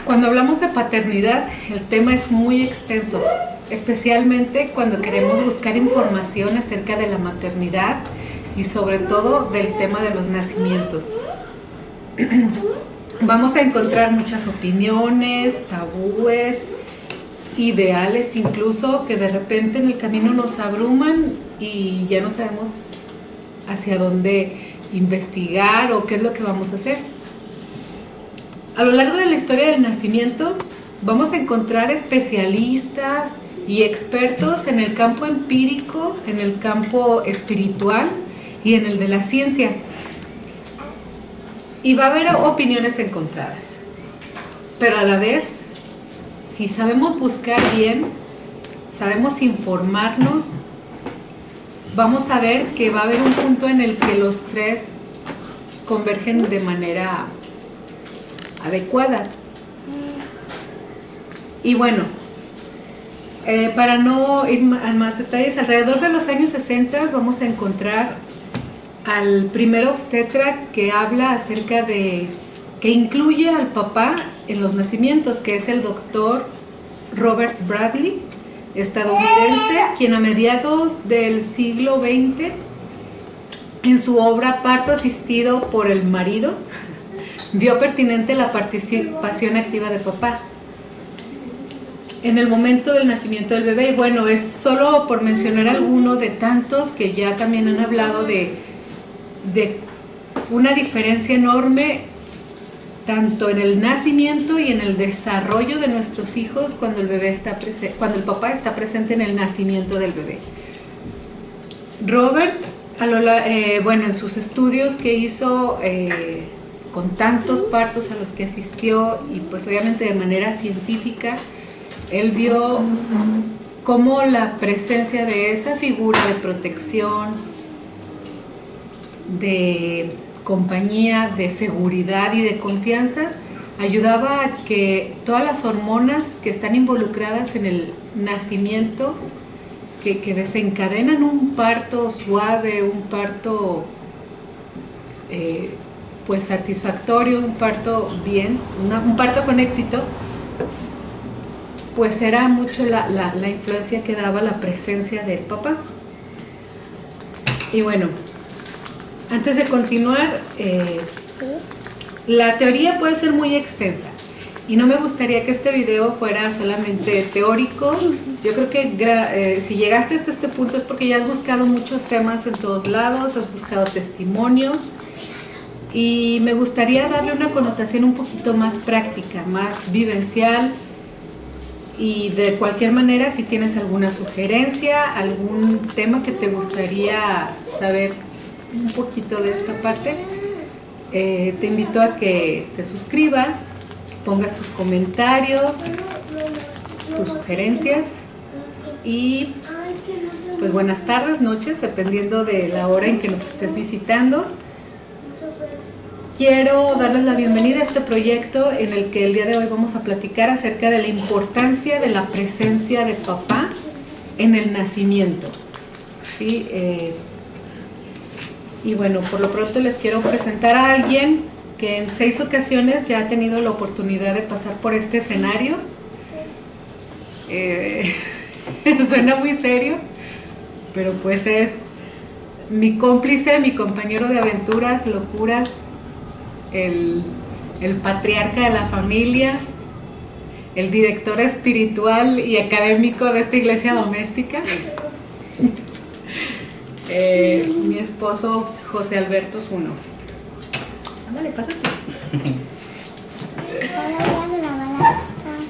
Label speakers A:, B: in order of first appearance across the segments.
A: Cuando hablamos de paternidad, el tema es muy extenso, especialmente cuando queremos buscar información acerca de la maternidad y sobre todo del tema de los nacimientos. Vamos a encontrar muchas opiniones, tabúes, ideales incluso, que de repente en el camino nos abruman y ya no sabemos hacia dónde investigar o qué es lo que vamos a hacer. A lo largo de la historia del nacimiento vamos a encontrar especialistas y expertos en el campo empírico, en el campo espiritual y en el de la ciencia. Y va a haber opiniones encontradas, pero a la vez, si sabemos buscar bien, sabemos informarnos, vamos a ver que va a haber un punto en el que los tres convergen de manera adecuada. Y bueno, para no ir a más detalles, alrededor de los años 60 vamos a encontrar al primer obstetra que habla acerca de, que incluye al papá en los nacimientos, que es el doctor Robert Bradley, estadounidense, quien a mediados del siglo XX, en su obra Parto asistido por el marido, vio pertinente la participación activa de papá en el momento del nacimiento del bebé. Y bueno, es solo por mencionar alguno de tantos que ya también han hablado de una diferencia enorme tanto en el nacimiento y en el desarrollo de nuestros hijos cuando el bebé está cuando el papá está presente en el nacimiento del bebé. Robert, bueno, en sus estudios que hizo con tantos partos a los que asistió y pues obviamente de manera científica, él vio cómo la presencia de esa figura de protección, de compañía, de seguridad y de confianza ayudaba a que todas las hormonas que están involucradas en el nacimiento, que desencadenan un parto suave, un parto pues satisfactorio, un parto bien, un parto con éxito, pues era mucho la influencia que daba la presencia del papá. Y bueno, antes de continuar, la teoría puede ser muy extensa y no me gustaría que este video fuera solamente teórico. Yo creo que si llegaste hasta este punto es porque ya has buscado muchos temas en todos lados, has buscado testimonios y me gustaría darle una connotación un poquito más práctica, más vivencial. Y de cualquier manera, si tienes alguna sugerencia, algún tema que te gustaría saber un poquito de esta parte, te invito a que te suscribas, pongas tus comentarios, tus sugerencias y pues buenas tardes, noches, dependiendo de la hora en que nos estés visitando. Quiero darles la bienvenida a este proyecto en el que el día de hoy vamos a platicar acerca de la importancia de la presencia de papá en el nacimiento. ¿Sí? Y bueno, por lo pronto les quiero presentar a alguien que en 6 ocasiones ya ha tenido la oportunidad de pasar por este escenario. Suena muy serio, pero pues es mi cómplice, mi compañero de aventuras, locuras, el patriarca de la familia, el director espiritual y académico de esta iglesia doméstica, mi esposo José Alberto Zuno. Ándale, pásate.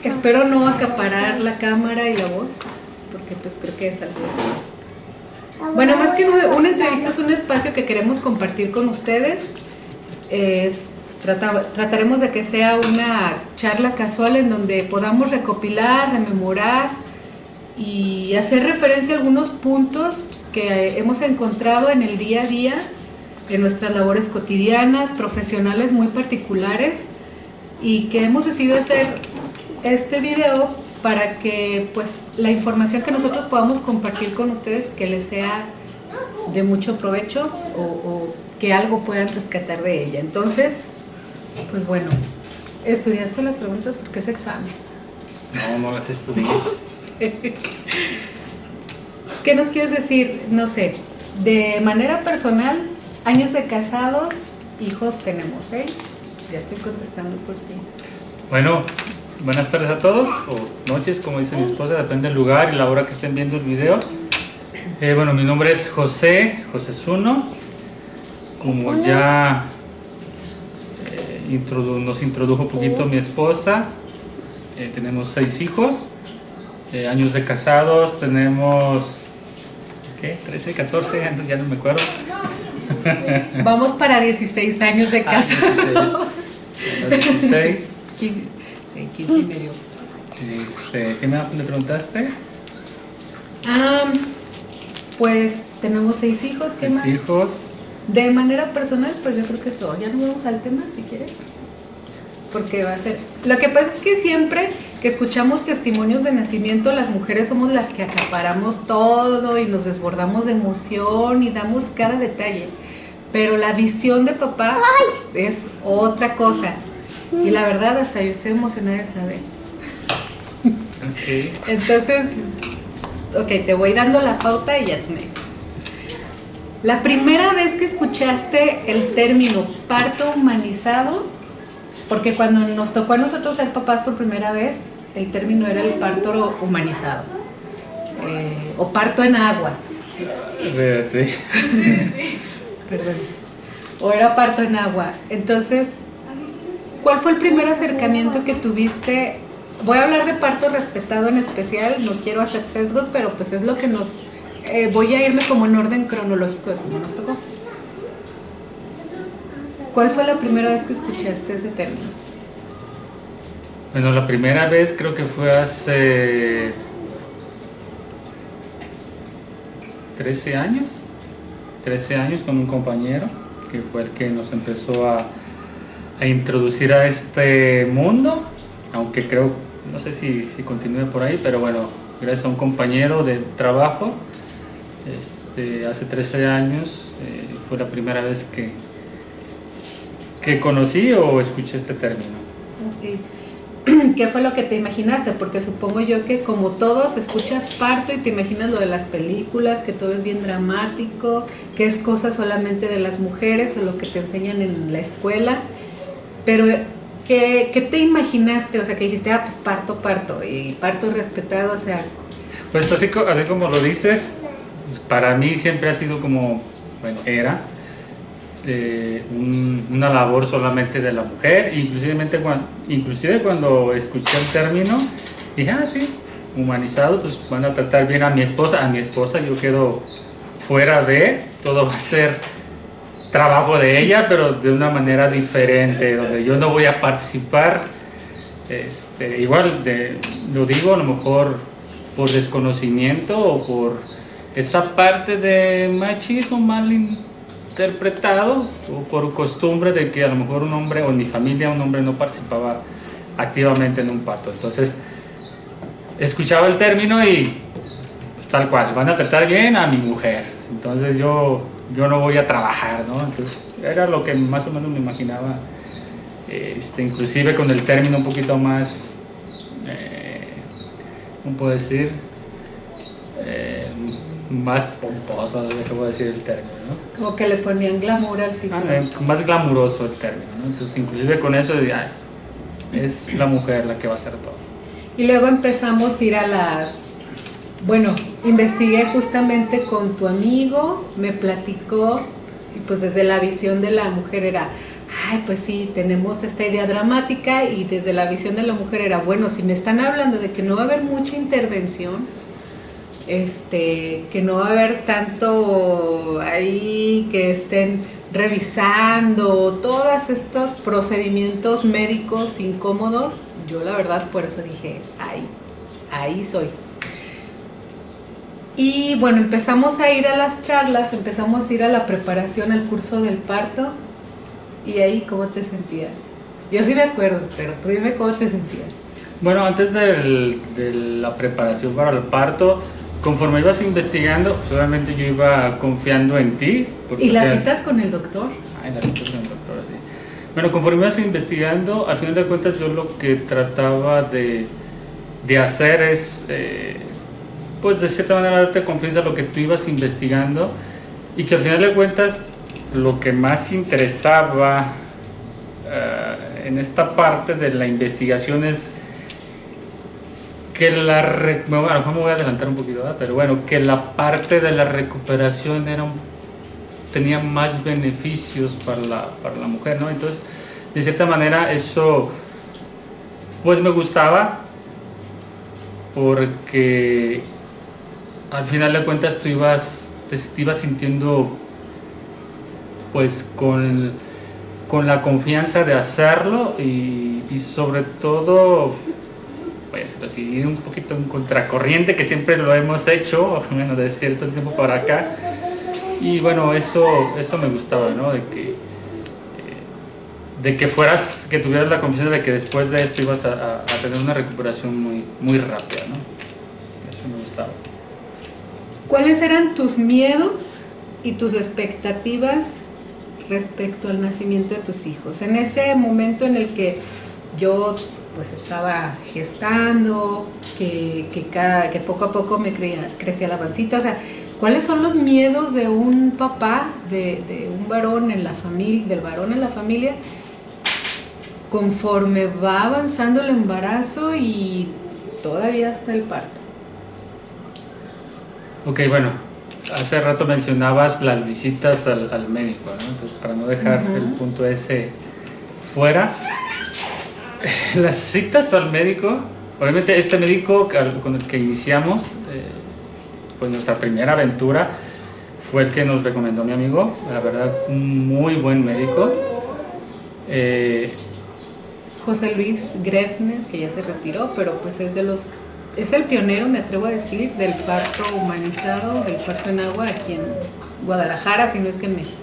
A: Espero no acaparar la cámara y la voz, porque pues creo que es algo... Bueno, más que una entrevista, es un espacio que queremos compartir con ustedes. Trataremos de que sea una charla casual en donde podamos recopilar, rememorar y hacer referencia a algunos puntos que hemos encontrado en el día a día, en nuestras labores cotidianas, profesionales muy particulares, y que hemos decidido hacer este video para que pues la información que nosotros podamos compartir con ustedes que les sea de mucho provecho o que algo puedan rescatar de ella. Entonces, pues bueno, ¿Estudiaste las preguntas? Porque es examen.
B: No las estudié.
A: ¿Qué nos quieres decir? No sé, de manera personal, años de casados, hijos tenemos 6. Ya estoy contestando por ti.
B: Bueno, buenas tardes a todos, o noches, como dice mi esposa, depende del lugar y la hora que estén viendo el video. Bueno, mi nombre es José Zuno. Como ya nos introdujo un poquito mi esposa, tenemos 6 hijos, años de casados, tenemos, ¿qué? 13, 14, ya no me acuerdo.
A: Vamos para 16 años de casados.
B: 16.
A: 15, sí, 15 y medio.
B: ¿Qué más me preguntaste?
A: Pues tenemos 6 hijos, ¿qué
B: 6
A: más?
B: hijos.
A: De manera personal, pues yo creo que es todo. Ya nos vamos al tema, si quieres. Porque va a ser... Lo que pasa es que siempre que escuchamos testimonios de nacimiento, las mujeres somos las que acaparamos todo y nos desbordamos de emoción y damos cada detalle. Pero la visión de papá es otra cosa. Y la verdad, hasta yo estoy emocionada de saber.
B: Okay.
A: Entonces, ok, te voy dando la pauta y ya tú me dices. La primera vez que escuchaste el término parto humanizado, porque cuando nos tocó a nosotros ser papás por primera vez, el término era el parto humanizado, o parto en agua.
B: Espérate.
A: Perdón. O era parto en agua. Entonces, ¿cuál fue el primer acercamiento que tuviste? Voy a hablar de parto respetado en especial, no quiero hacer sesgos, pero pues es lo que nos... voy a irme como en orden cronológico de cómo nos tocó. ¿Cuál fue la primera vez que escuchaste ese término?
B: Bueno, la primera vez creo que fue hace 13 años. 13 años con un compañero que fue el que nos empezó a introducir a este mundo, aunque creo, no sé si continúe por ahí, pero bueno, gracias a un compañero de trabajo, hace 13 años fue la primera vez que conocí o escuché este término.
A: Okay. ¿Qué fue lo que te imaginaste? Porque supongo yo que como todos escuchas parto y te imaginas lo de las películas, que todo es bien dramático, que es cosa solamente de las mujeres o lo que te enseñan en la escuela, pero ¿qué te imaginaste? O sea, que dijiste, pues parto y parto respetado, o sea...
B: Pues así como lo dices, para mí siempre ha sido como, bueno, era una labor solamente de la mujer, inclusive cuando escuché el término, dije, sí, humanizado, pues van a tratar bien a mi esposa, yo quedo fuera todo va a ser trabajo de ella, pero de una manera diferente, donde yo no voy a participar, igual, lo digo a lo mejor por desconocimiento o por esa parte de machismo mal interpretado o por costumbre de que a lo mejor un hombre o en mi familia un hombre no participaba activamente en un parto. Entonces escuchaba el término y pues, tal cual, van a tratar bien a mi mujer, entonces yo no voy a trabajar, ¿no? Entonces era lo que más o menos me imaginaba, inclusive con el término un poquito más, ¿cómo puedo decir? Más pomposo, no sé cómo decir el término, ¿no?
A: Como que le ponían glamour al título.
B: Más glamuroso el término, ¿no? Entonces inclusive con eso ya es la mujer la que va a hacer todo.
A: Y luego empezamos a ir a bueno, investigué justamente con tu amigo, me platicó, y pues desde la visión de la mujer era, pues sí, tenemos esta idea dramática, y desde la visión de la mujer era, bueno, si me están hablando de que no va a haber mucha intervención, que no va a haber tanto ahí que estén revisando todos estos procedimientos médicos incómodos, yo la verdad por eso dije, ahí soy. Y bueno, empezamos a ir a las charlas, empezamos a ir a la preparación al curso del parto. ¿Y ahí cómo te sentías? Yo sí me acuerdo, pero tú dime cómo te sentías.
B: Bueno, antes de la preparación para el parto, conforme ibas investigando, pues obviamente yo iba confiando en ti.
A: ¿Y las citas con el doctor?
B: Las citas con el doctor, sí. Bueno, conforme ibas investigando, al final de cuentas yo lo que trataba de hacer es, pues de cierta manera darte confianza a lo que tú ibas investigando y que al final de cuentas lo que más interesaba en esta parte de la investigación es que bueno, a lo mejor me voy a adelantar un poquito, ¿verdad? Pero bueno, que la parte de la recuperación tenía más beneficios para la mujer, ¿no? Entonces, de cierta manera, eso pues me gustaba porque al final de cuentas te ibas sintiendo pues con la confianza de hacerlo y sobre todo pues así ir un poquito en contracorriente, que siempre lo hemos hecho, bueno, de cierto tiempo para acá. Y bueno, eso me gustaba, ¿no? De que que tuvieras la confianza de que después de esto ibas a tener una recuperación muy, muy rápida, ¿no? Eso me gustaba.
A: ¿Cuáles eran tus miedos y tus expectativas respecto al nacimiento de tus hijos? En ese momento en el que yo pues estaba gestando, que poco a poco me crecía la pancita, o sea, ¿cuáles son los miedos de un papá, de un varón en la familia, del varón en la familia, conforme va avanzando el embarazo y todavía hasta el parto?
B: Ok, bueno, hace rato mencionabas las visitas al médico, ¿no? Entonces, para no dejar el punto ese fuera, las citas al médico, obviamente este médico con el que iniciamos, pues nuestra primera aventura, fue el que nos recomendó mi amigo, la verdad, un muy buen médico.
A: José Luis Grefnes, que ya se retiró, pero pues es el pionero, me atrevo a decir, del parto humanizado, del parto en agua aquí en Guadalajara, si no es que en México.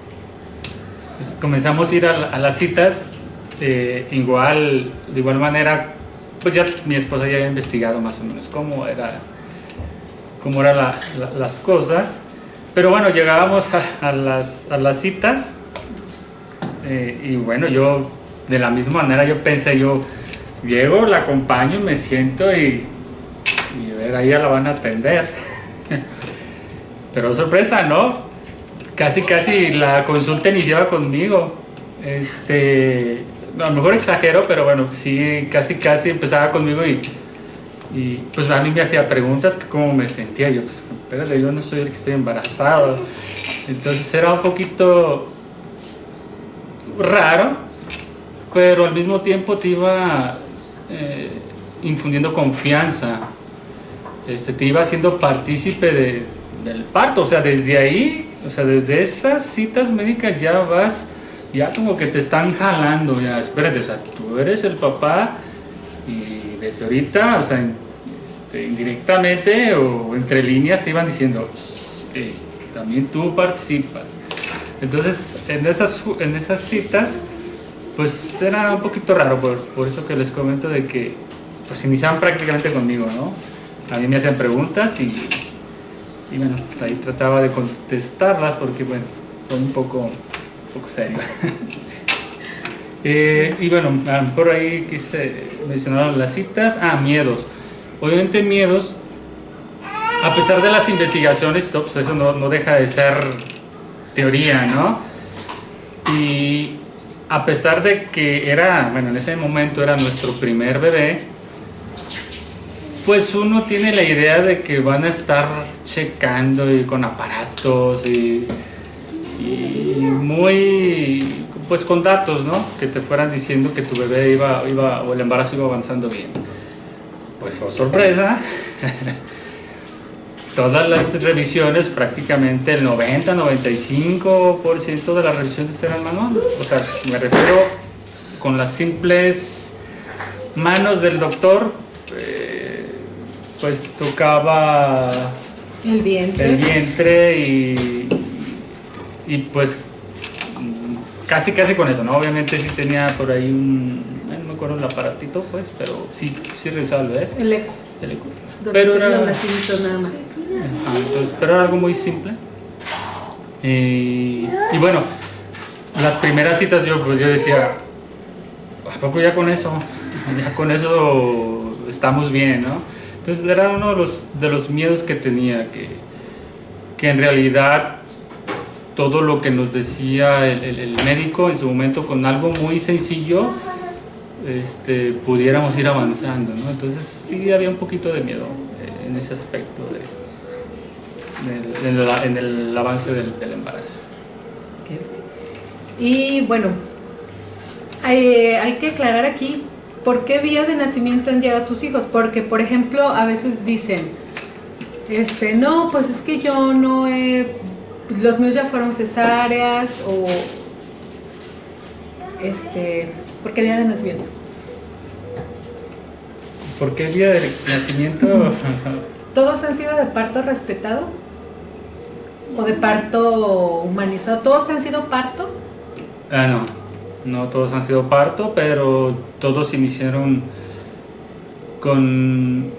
B: Pues comenzamos a ir a las citas, de igual manera, pues ya mi esposa ya había investigado más o menos cómo eran las cosas, pero bueno, llegábamos a las citas y bueno, yo de la misma manera yo pensé, yo llego, la acompaño, me siento y a ver, ahí ya la van a atender. Pero sorpresa, ¿no? Casi la consulta ni lleva conmigo. A lo mejor exagero, pero bueno, sí, casi empezaba conmigo y pues a mí me hacía preguntas que cómo me sentía. Yo, pues, espérate, yo no soy el que estoy embarazado. Entonces era un poquito raro, pero al mismo tiempo te iba infundiendo confianza. Te iba haciendo partícipe del parto, o sea, desde ahí, o sea, desde esas citas médicas ya como que te están jalando, ya, espérate, o sea, tú eres el papá y desde ahorita, o sea, indirectamente o entre líneas te iban diciendo, también tú participas. Entonces, en esas citas, pues era un poquito raro, por eso que les comento de que, pues iniciaban prácticamente conmigo, ¿no? A mí me hacían preguntas y bueno, pues ahí trataba de contestarlas porque, bueno, fue un poco serio. Y bueno, a lo mejor ahí quise mencionar las citas. Miedos. Obviamente miedos, a pesar de las investigaciones, pues eso no deja de ser teoría, ¿no? Y a pesar de que en ese momento era nuestro primer bebé, pues uno tiene la idea de que van a estar checando y con aparatos y muy, pues con datos, ¿no? Que te fueran diciendo que tu bebé o el embarazo iba avanzando bien. Pues, oh sorpresa, todas las revisiones, prácticamente el 90-95% de las revisiones eran manuales. O sea, me refiero con las simples manos del doctor, pues tocaba
A: el vientre y pues casi con eso, ¿no? Obviamente sí tenía por ahí no me acuerdo el aparatito, pues, pero sí revisaba el bebé. El eco.
B: Pero
A: era los latiditos nada más.
B: Entonces, pero era algo muy simple. Y bueno, las primeras citas yo decía, poco ya con eso estamos bien, ¿no? Entonces era uno de los miedos que tenía, que en realidad todo lo que nos decía el médico en su momento, con algo muy sencillo, pudiéramos ir avanzando, ¿no? Entonces sí había un poquito de miedo en ese aspecto en el avance del embarazo.
A: Y bueno, hay que aclarar aquí por qué vía de nacimiento han llegado tus hijos, porque por ejemplo a veces dicen, no, pues es que yo no he, los míos ya fueron cesáreas, o ¿por qué vía de nacimiento?
B: ¿Por qué vía de nacimiento?
A: ¿Todos han sido de parto respetado? ¿O de parto humanizado? ¿Todos han sido parto?
B: No todos han sido parto, pero todos iniciaron con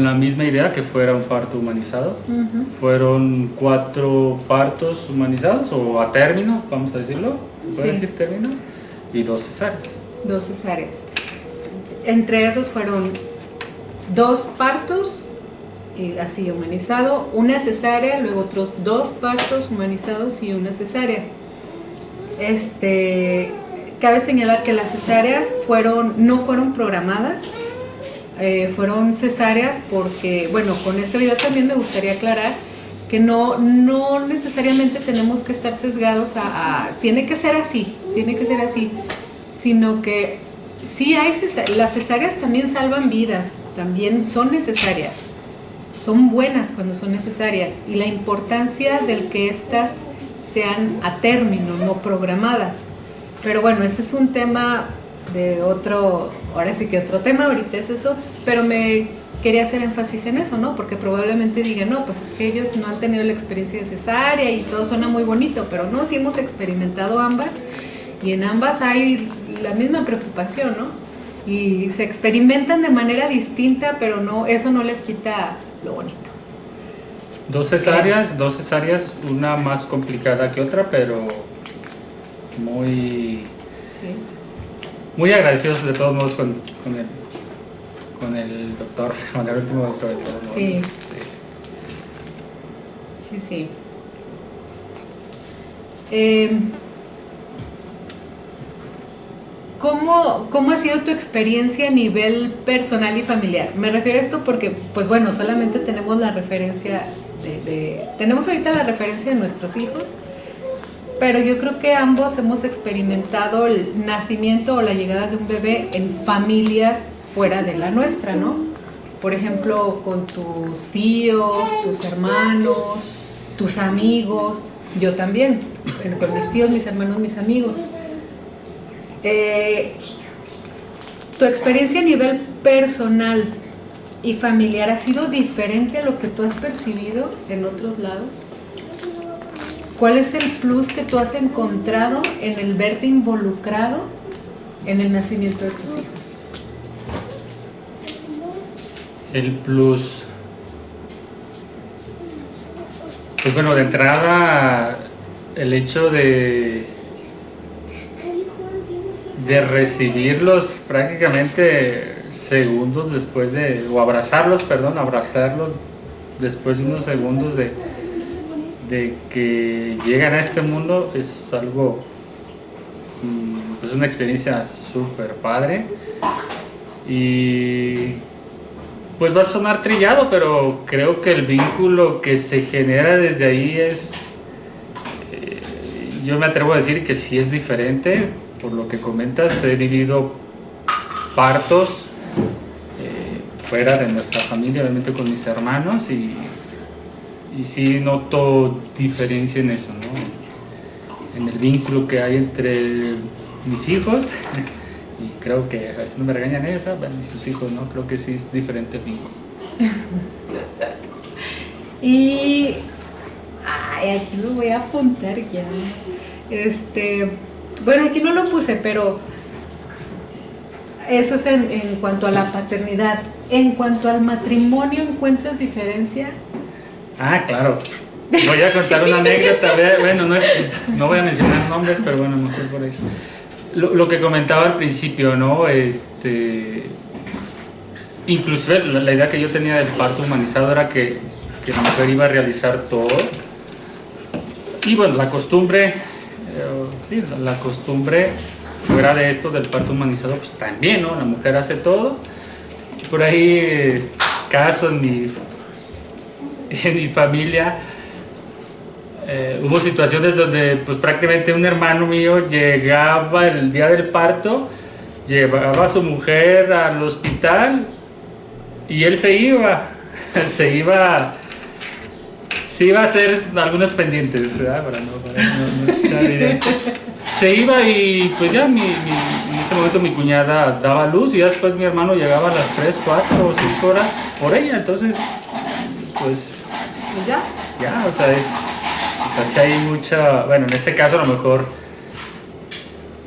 B: la misma idea, que fuera un parto humanizado. Uh-huh. Fueron 4 partos humanizados, o a término, vamos a decirlo, ¿se puede decir término? Y 2 cesáreas.
A: 2 cesáreas. Entre esos fueron 2 partos, así humanizado, 1 cesárea, luego otros 2 partos humanizados y 1 cesárea. Cabe señalar que las cesáreas no fueron programadas, fueron cesáreas porque, bueno, con este video también me gustaría aclarar que no necesariamente tenemos que estar sesgados tiene que ser así, sino que sí hay las cesáreas también salvan vidas, también son necesarias, son buenas cuando son necesarias, y la importancia del que estas sean a término, no programadas. Pero bueno, ese es un tema de otro, ahora sí que otro tema, ahorita es eso, pero me quería hacer énfasis en eso, ¿no? Porque probablemente digan, no, pues es que ellos no han tenido la experiencia de cesárea y todo suena muy bonito, pero no, sí hemos experimentado ambas, y en ambas hay la misma preocupación, ¿no? Y se experimentan de manera distinta, pero no, eso no les quita lo bonito.
B: 2 cesáreas, una más complicada que otra, pero muy agradecidos de todos modos con el doctor, con el último doctor de todos modos.
A: Sí. ¿Cómo ha sido tu experiencia a nivel personal y familiar? Me refiero a esto porque, pues bueno, solamente tenemos la referencia tenemos ahorita la referencia de nuestros hijos, pero yo creo que ambos hemos experimentado el nacimiento o la llegada de un bebé en familias fuera de la nuestra, ¿no? Por ejemplo, con tus tíos, tus hermanos, tus amigos, yo también, con mis tíos, mis hermanos, mis amigos. ¿Tu experiencia a nivel personal y familiar ha sido diferente a lo que tú has percibido en otros lados? ¿Cuál es el plus que tú has encontrado en el verte involucrado en el nacimiento de tus hijos?
B: El plus, pues bueno, de entrada el hecho de recibirlos prácticamente segundos después abrazarlos después de unos segundos de que llegan a este mundo, es algo, es una experiencia súper padre. Y pues va a sonar trillado, pero creo que el vínculo que se genera desde ahí yo me atrevo a decir que sí es diferente. Por lo que comentas, he vivido partos fuera de nuestra familia, obviamente con mis hermanos, y sí noto diferencia en eso, ¿no? En el vínculo que hay entre mis hijos, y creo que, a ver si no me regañan ellos, bueno, y sus hijos, ¿no? Creo que sí es diferente el vínculo.
A: Y aquí lo voy a apuntar ya. Bueno, aquí no lo puse, pero eso es en cuanto a la paternidad. En cuanto al matrimonio, ¿encuentras diferencia?
B: Claro. Voy a contar una anécdota. Bueno, no voy a mencionar nombres, pero bueno, mejor por eso. lo que comentaba al principio, ¿no? Inclusive la idea que yo tenía del parto humanizado era que la mujer iba a realizar todo. Y bueno, la costumbre, sí, la costumbre fuera de esto del parto humanizado, pues también, ¿no? La mujer hace todo. Por ahí, caso en mi familia, hubo situaciones donde pues prácticamente un hermano mío llegaba el día del parto, llevaba a su mujer al hospital y él se iba a hacer algunos pendientes, ¿verdad? Para no sea evidente. Se iba y pues ya en ese momento mi cuñada daba luz y ya después mi hermano llegaba a las 3, 4 o 5 horas por ella, entonces pues
A: ¿Y ya?
B: ya, o sea, sí hay mucha, bueno, en este caso a lo mejor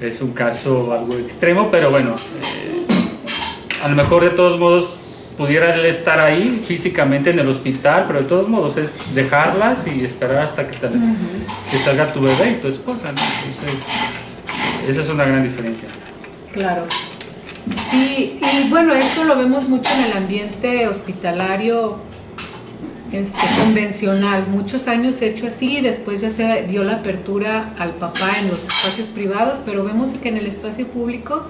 B: es un caso algo extremo, pero bueno, a lo mejor de todos modos pudiera él estar ahí físicamente en el hospital, pero de todos modos es dejarlas y esperar hasta que salga tu bebé y tu esposa, ¿no? Entonces, esa es una gran diferencia.
A: Claro. Sí, y bueno, esto lo vemos mucho en el ambiente hospitalario convencional. Muchos años hecho así, después ya se dio la apertura al papá en los espacios privados, pero vemos que en el espacio público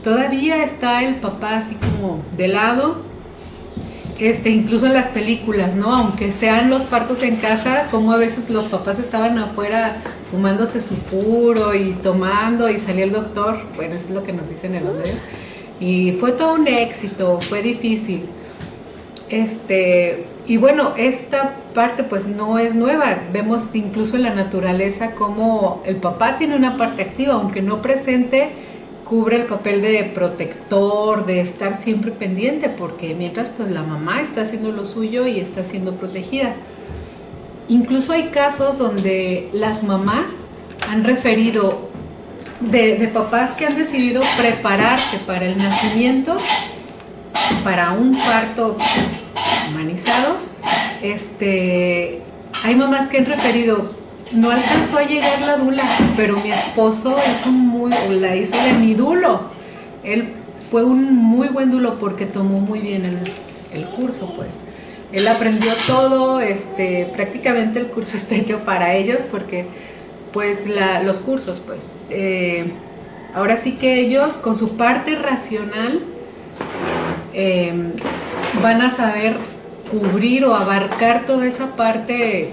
A: todavía está el papá así como de lado. Incluso en las películas, ¿no? Aunque sean los partos en casa, como a veces los papás estaban afuera fumándose su puro y tomando y salía el doctor, bueno, eso es lo que nos dicen en los medios, y fue todo un éxito, fue difícil. Y bueno, esta parte pues no es nueva, vemos incluso en la naturaleza como el papá tiene una parte activa, aunque no presente, cubre el papel de protector, de estar siempre pendiente, porque mientras pues la mamá está haciendo lo suyo y está siendo protegida. Incluso hay casos donde las mamás han referido de papás que han decidido prepararse para el nacimiento, para un parto humanizado. Hay mamás que han referido: no alcanzó a llegar la dula, pero mi esposo la hizo de mi dulo. Él fue un muy buen dulo porque tomó muy bien el curso, pues. Él aprendió todo, prácticamente el curso está hecho para ellos porque, pues, los cursos, pues. Ahora sí que ellos, con su parte racional, van a saber cubrir o abarcar toda esa parte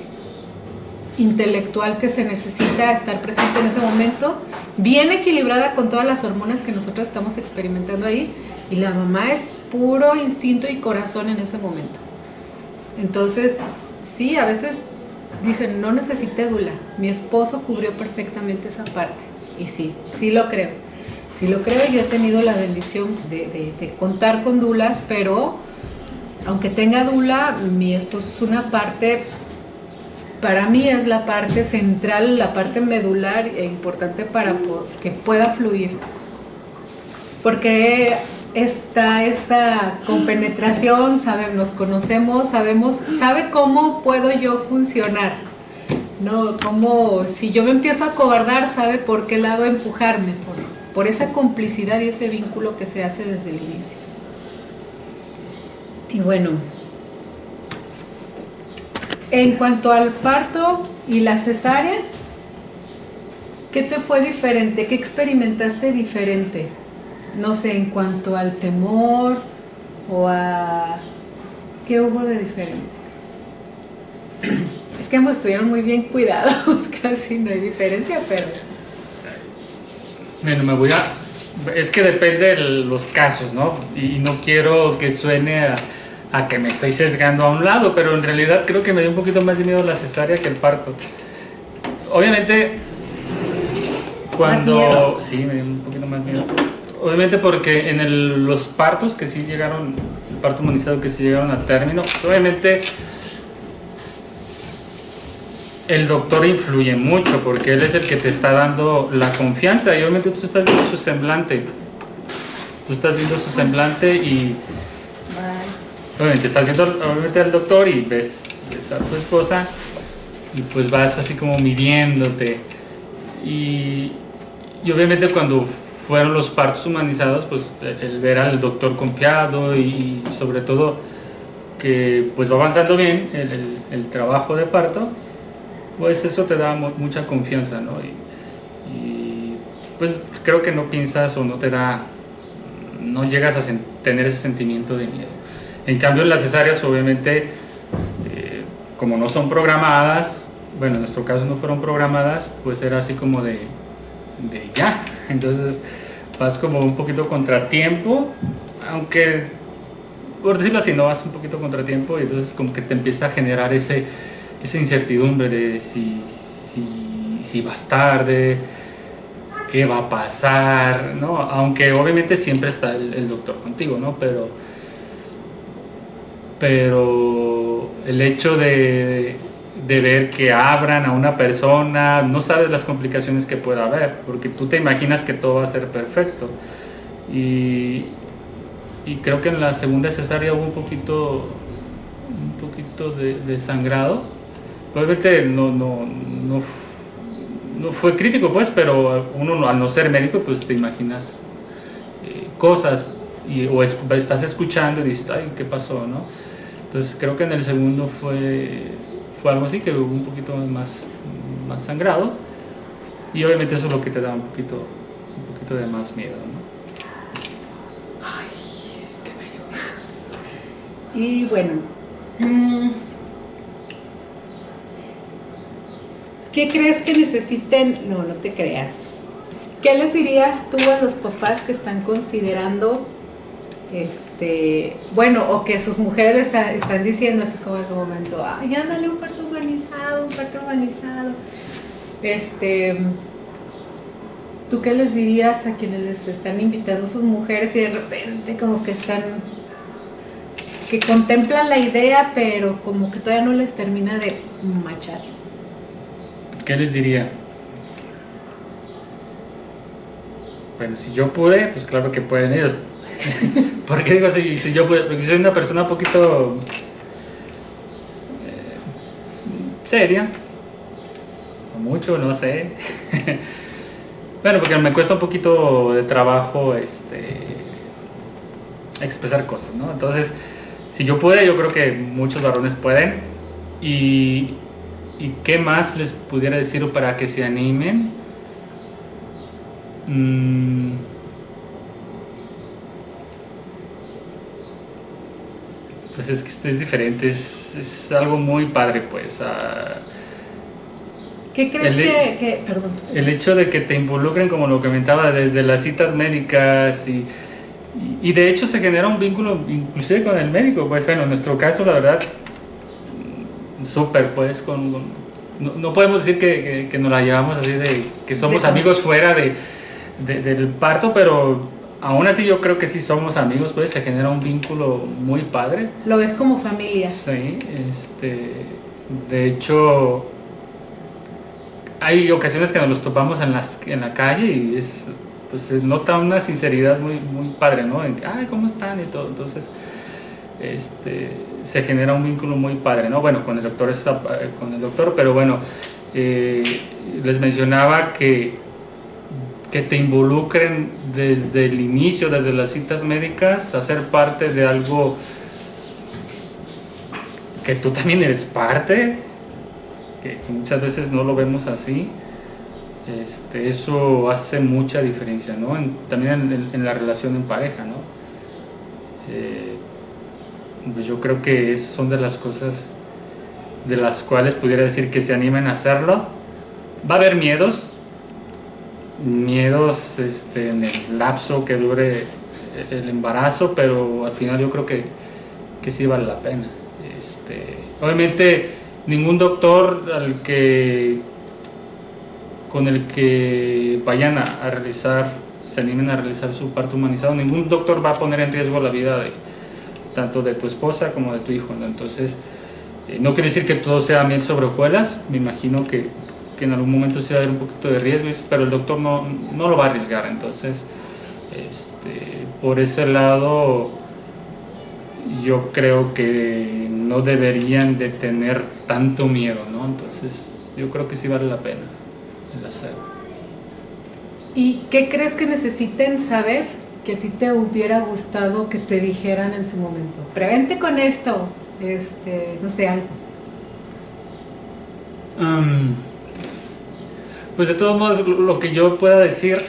A: intelectual que se necesita estar presente en ese momento, bien equilibrada con todas las hormonas que nosotros estamos experimentando ahí, y la mamá es puro instinto y corazón en ese momento. Entonces, sí, a veces dicen: no necesité dula, mi esposo cubrió perfectamente esa parte. Y sí lo creo. Sí lo creo, yo he tenido la bendición de contar con dulas, pero aunque tenga dula, mi esposo es una parte, para mí es la parte central, la parte medular e importante para que pueda fluir. Porque está esa compenetración, nos conocemos, sabe cómo puedo yo funcionar, ¿no? Como si yo me empiezo a acobardar, sabe por qué lado empujarme, por esa complicidad y ese vínculo que se hace desde el inicio. Y bueno, en cuanto al parto y la cesárea, ¿qué te fue diferente? ¿Qué experimentaste diferente? No sé, en cuanto al temor o a... ¿Qué hubo de diferente? Es que ambos estuvieron muy bien cuidados, casi no hay diferencia, pero...
B: Bueno, es que depende de los casos, ¿no? Y no quiero que suene a que me estoy sesgando a un lado, pero en realidad creo que me dio un poquito más de miedo la cesárea que el parto. Obviamente, cuando... Sí, me dio un poquito más miedo. Obviamente porque en los partos que sí llegaron, el parto humanizado que sí llegaron a término, pues obviamente el doctor influye mucho porque él es el que te está dando la confianza y obviamente tú estás viendo su semblante. Y obviamente estás viendo al doctor y ves a tu esposa y pues vas así como midiéndote. Y y obviamente cuando fueron los partos humanizados, pues el ver al doctor confiado y sobre todo que pues va avanzando bien el trabajo de parto, pues eso te da mucha confianza, ¿no? Y pues creo que no piensas o no te da, no llegas a tener ese sentimiento de miedo. En cambio en las cesáreas obviamente, como no son programadas, bueno en nuestro caso no fueron programadas, pues era así como de ya, entonces vas como un poquito contratiempo, aunque por decirlo así, no vas un poquito contratiempo y entonces como que te empieza a generar esa incertidumbre de si vas tarde, qué va a pasar, ¿no? Aunque obviamente siempre está el doctor contigo, ¿no? Pero el hecho de ver que abran a una persona, no sabes las complicaciones que pueda haber, porque tú te imaginas que todo va a ser perfecto. Y creo que en la segunda cesárea hubo un poquito de sangrado. Obviamente no fue crítico, pues, pero uno al no ser médico, pues te imaginas cosas o estás escuchando y dices, ay, ¿qué pasó, no? Entonces creo que en el segundo fue algo así, que hubo un poquito más sangrado, y obviamente eso es lo que te da un poquito de más miedo, ¿no?
A: Y bueno, ¿qué crees que necesiten? No te creas. ¿Qué les dirías tú a los papás que están considerando, bueno, o que sus mujeres están diciendo así como en su momento, ay, ándale, un parto humanizado, ¿tú qué les dirías a quienes les están invitando sus mujeres y de repente como que contemplan la idea, pero como que todavía no les termina de machar?
B: ¿Qué les diría? Bueno, si yo pude, pues claro que pueden ellos. ¿Por qué digo si yo pude? Porque soy una persona un poquito seria, o mucho, no sé. Bueno, porque me cuesta un poquito de trabajo expresar cosas, ¿no? Entonces, si yo pude, yo creo que muchos varones pueden. ¿Y qué más les pudiera decir para que se animen? Pues es que es diferente, es algo muy padre, pues.
A: ¿Qué crees perdón?
B: El hecho de que te involucren, como lo comentaba, desde las citas médicas y de hecho se genera un vínculo inclusive con el médico, pues bueno, en nuestro caso la verdad, súper, pues, no podemos decir que nos la llevamos así de que somos amigos fuera del parto, pero aún así yo creo que sí somos amigos, pues se genera un vínculo muy padre.
A: Lo ves como familia.
B: Sí, de hecho hay ocasiones que nos los topamos en la calle y pues se nota una sinceridad muy, muy padre, ¿no? Ay, ¿cómo están? Y todo, entonces se genera un vínculo muy padre, ¿no? Bueno, con el doctor, pero bueno, les mencionaba que te involucren desde el inicio, desde las citas médicas, a ser parte de algo que tú también eres parte, que muchas veces no lo vemos así. Eso hace mucha diferencia, ¿no? También en la relación en pareja, ¿no? Pues yo creo que esas son de las cosas de las cuales pudiera decir que se animen a hacerlo. Va a haber miedos en el lapso que dure el embarazo, pero al final yo creo que sí vale la pena. Obviamente ningún doctor con el que vayan a realizar, se animen a realizar su parto humanizado, ningún doctor va a poner en riesgo la vida tanto de tu esposa como de tu hijo, ¿no? Entonces, no quiere decir que todo sea miel sobre hojuelas, me imagino que en algún momento sí va a haber un poquito de riesgo, pero el doctor no lo va a arriesgar. Entonces, por ese lado, yo creo que no deberían de tener tanto miedo, ¿no? Entonces, yo creo que sí vale la pena el hacerlo.
A: ¿Y qué crees que necesiten saber que a ti te hubiera gustado que te dijeran en su momento? Prevente con esto, no sé, algo.
B: Pues de todos modos, lo que yo pueda decir,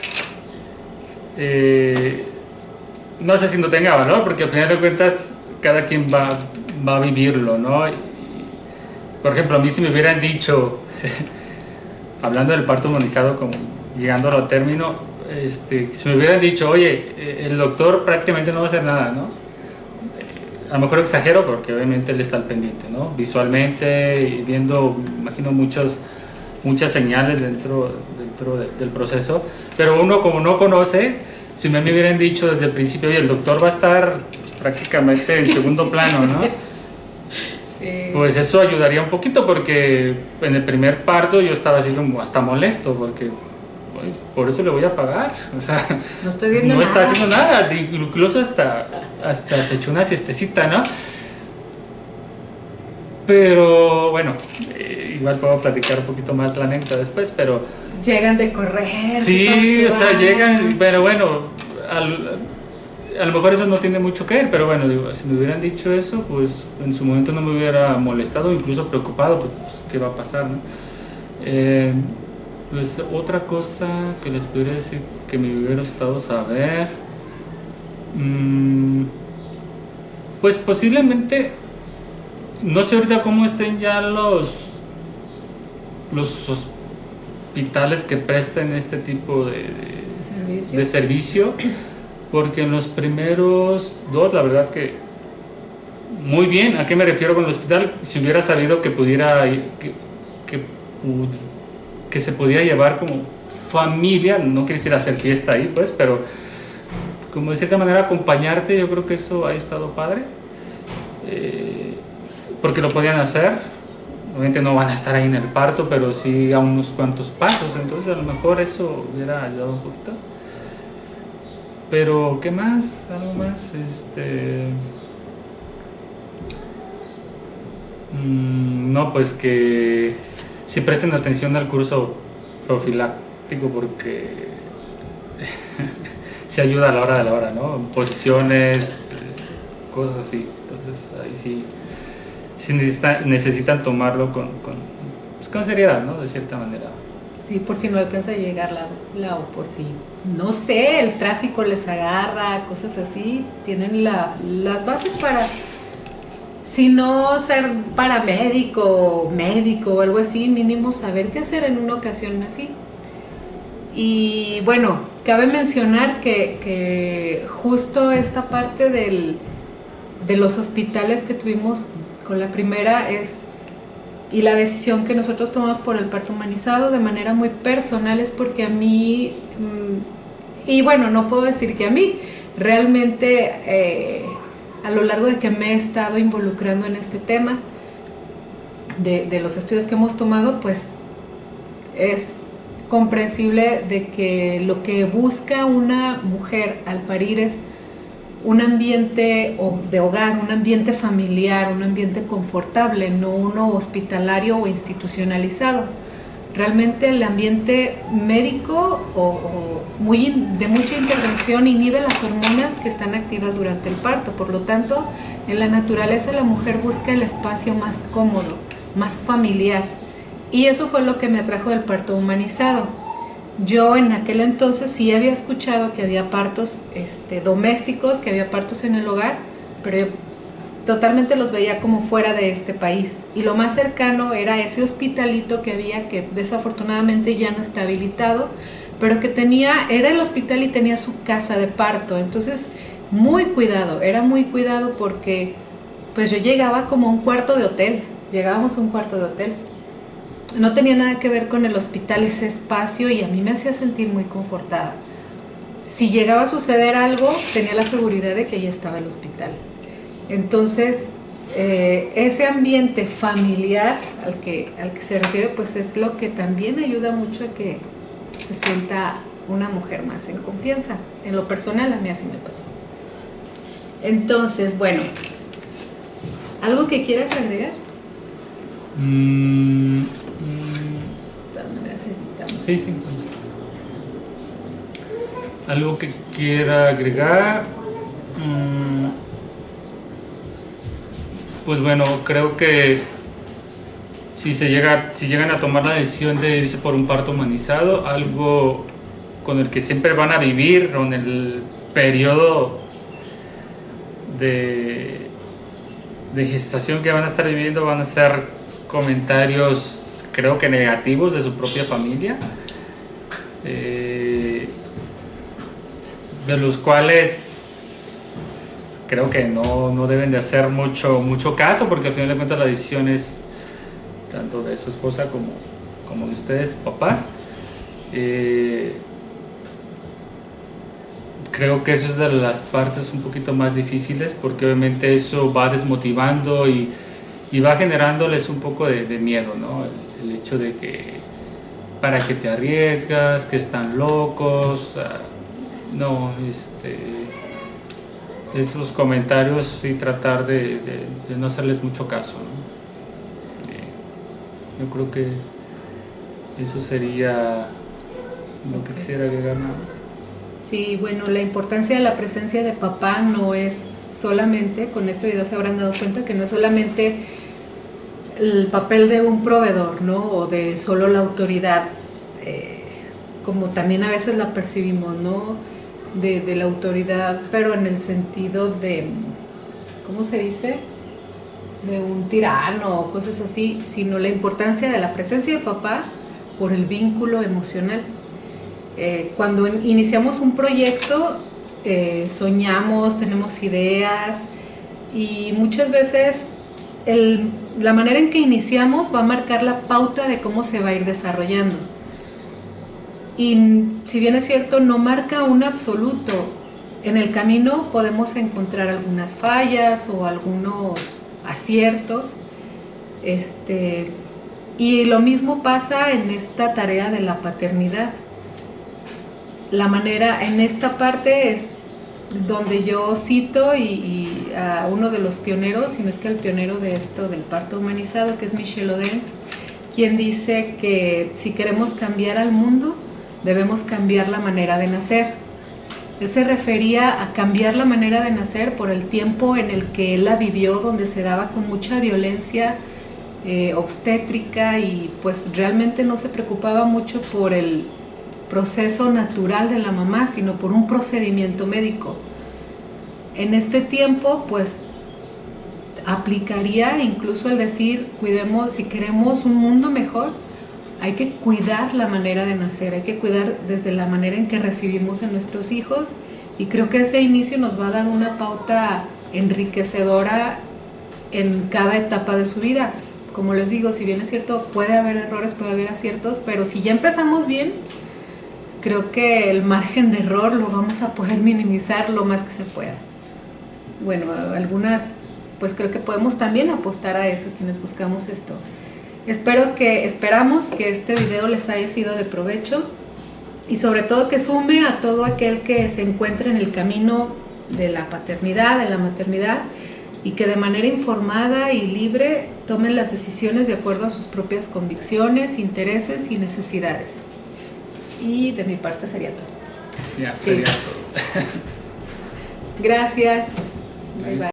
B: no sé si no tenga valor, porque al final de cuentas cada quien va a vivirlo, ¿no? Por ejemplo, a mí si me hubieran dicho, hablando del parto humanizado, como llegándolo a término, si me hubieran dicho, oye, el doctor prácticamente no va a hacer nada, ¿no? A lo mejor exagero porque obviamente él está al pendiente, ¿no? Visualmente y viendo, imagino, muchas señales dentro del proceso, pero uno como no conoce, si me hubieran dicho desde el principio, oye, el doctor va a estar pues, prácticamente en segundo plano, ¿no? Sí. Pues eso ayudaría un poquito porque en el primer parto yo estaba así como hasta molesto porque por eso le voy a pagar, o sea, no está haciendo nada, incluso hasta se echó una siestecita, ¿no? Pero bueno, igual puedo platicar un poquito más la anécdota después, pero...
A: Llegan de correr.
B: Sí, o sea, llegan, pero bueno, a lo mejor eso no tiene mucho que ver, pero bueno, digo, si me hubieran dicho eso, pues en su momento no me hubiera molestado, incluso preocupado, pues, ¿qué va a pasar, no? Pues otra cosa que les podría decir que me hubiera gustado saber, pues posiblemente, no sé ahorita cómo estén ya los hospitales que presten este tipo de servicio, porque en los primeros dos, la verdad que muy bien. ¿A qué me refiero con el hospital? Si hubiera sabido que pudiera, que se podía llevar como familia, no quiero decir hacer fiesta ahí, pues, pero como de cierta manera acompañarte, yo creo que eso ha estado padre, porque lo podían hacer. Obviamente no van a estar ahí en el parto, pero sí a unos cuantos pasos, entonces a lo mejor eso hubiera ayudado un poquito. Pero, ¿qué más? ¿Algo más? No, pues que si presten atención al curso profiláctico porque se ayuda a la hora de la hora, ¿no? Posiciones, cosas así. Entonces ahí sí necesitan tomarlo con seriedad, ¿no? De cierta manera.
A: Sí, por si no alcanza a llegar o por si, no sé, el tráfico les agarra, cosas así, tienen las bases para, si no ser paramédico, médico o algo así, mínimo saber qué hacer en una ocasión así. Y bueno, cabe mencionar que justo esta parte de los hospitales que tuvimos con la primera y la decisión que nosotros tomamos por el parto humanizado de manera muy personal es porque a mí, y bueno, no puedo decir que a mí, realmente a lo largo de que me he estado involucrando en este tema, de los estudios que hemos tomado, pues es comprensible de que lo que busca una mujer al parir es un ambiente de hogar, un ambiente familiar, un ambiente confortable, no uno hospitalario o institucionalizado. Realmente el ambiente médico de mucha intervención inhibe las hormonas que están activas durante el parto. Por lo tanto, en la naturaleza la mujer busca el espacio más cómodo, más familiar. Y eso fue lo que me atrajo del parto humanizado. Yo en aquel entonces sí había escuchado que había partos domésticos, que había partos en el hogar, pero yo totalmente los veía como fuera de este país. Y lo más cercano era ese hospitalito que había, que desafortunadamente ya no está habilitado, pero que era el hospital y tenía su casa de parto. Entonces, era muy cuidado porque pues yo llegaba como a un cuarto de hotel, llegábamos a un cuarto de hotel. No tenía nada que ver con el hospital ese espacio y a mí me hacía sentir muy confortada. Si llegaba a suceder algo, tenía la seguridad de que ahí estaba el hospital. Entonces, ese ambiente familiar al que se refiere, pues es lo que también ayuda mucho a que se sienta una mujer más en confianza. En lo personal, a mí así me pasó. Entonces, bueno, ¿algo que quieras agregar?
B: Sí. ¿Algo que quiera agregar? Pues bueno, creo que si llegan a tomar la decisión de irse por un parto humanizado, algo con el que siempre van a vivir, con el periodo de gestación que van a estar viviendo, van a ser comentarios, creo que negativos, de su propia familia, de los cuales creo que no deben de hacer mucho caso, porque al final de cuentas la decisión es tanto de su esposa como de ustedes, papás. Creo que eso es de las partes un poquito más difíciles, porque obviamente eso va desmotivando y va generándoles un poco de miedo, ¿no? El hecho de que para qué te arriesgas, que están locos, no, esos comentarios y tratar de no hacerles mucho caso, ¿no? Yo creo que eso sería lo que quisiera agregar nada más.
A: Sí, bueno, la importancia de la presencia de papá no es solamente, con este video se habrán dado cuenta que no es solamente el papel de un proveedor, ¿no? O de solo la autoridad, como también a veces la percibimos, ¿no? De la autoridad, pero en el sentido de, ¿cómo se dice? De un tirano o cosas así, sino la importancia de la presencia de papá por el vínculo emocional. Cuando iniciamos un proyecto, soñamos, tenemos ideas y muchas veces la manera en que iniciamos va a marcar la pauta de cómo se va a ir desarrollando. Y si bien es cierto, no marca un absoluto. En el camino podemos encontrar algunas fallas o algunos aciertos. Y lo mismo pasa en esta tarea de la paternidad. La manera, en esta parte es donde yo cito y a uno de los pioneros, si no es que el pionero de esto del parto humanizado, que es Michel Odent, quien dice que si queremos cambiar al mundo, debemos cambiar la manera de nacer. Él se refería a cambiar la manera de nacer por el tiempo en el que él la vivió, donde se daba con mucha violencia obstétrica y pues realmente no se preocupaba mucho por el proceso natural de la mamá, sino por un procedimiento médico. En este tiempo, pues, aplicaría incluso el decir, cuidemos, si queremos un mundo mejor, hay que cuidar la manera de nacer, hay que cuidar desde la manera en que recibimos a nuestros hijos, y creo que ese inicio nos va a dar una pauta enriquecedora en cada etapa de su vida. Como les digo, si bien es cierto, puede haber errores, puede haber aciertos, pero si ya empezamos bien, creo que el margen de error lo vamos a poder minimizar lo más que se pueda. Bueno, algunas, pues creo que podemos también apostar a eso, quienes buscamos esto. Esperamos que este video les haya sido de provecho y sobre todo que sume a todo aquel que se encuentre en el camino de la paternidad, de la maternidad, y que de manera informada y libre tomen las decisiones de acuerdo a sus propias convicciones, intereses y necesidades. Y de mi parte sería todo.
B: Ya, sería todo.
A: Gracias. Bye, bye.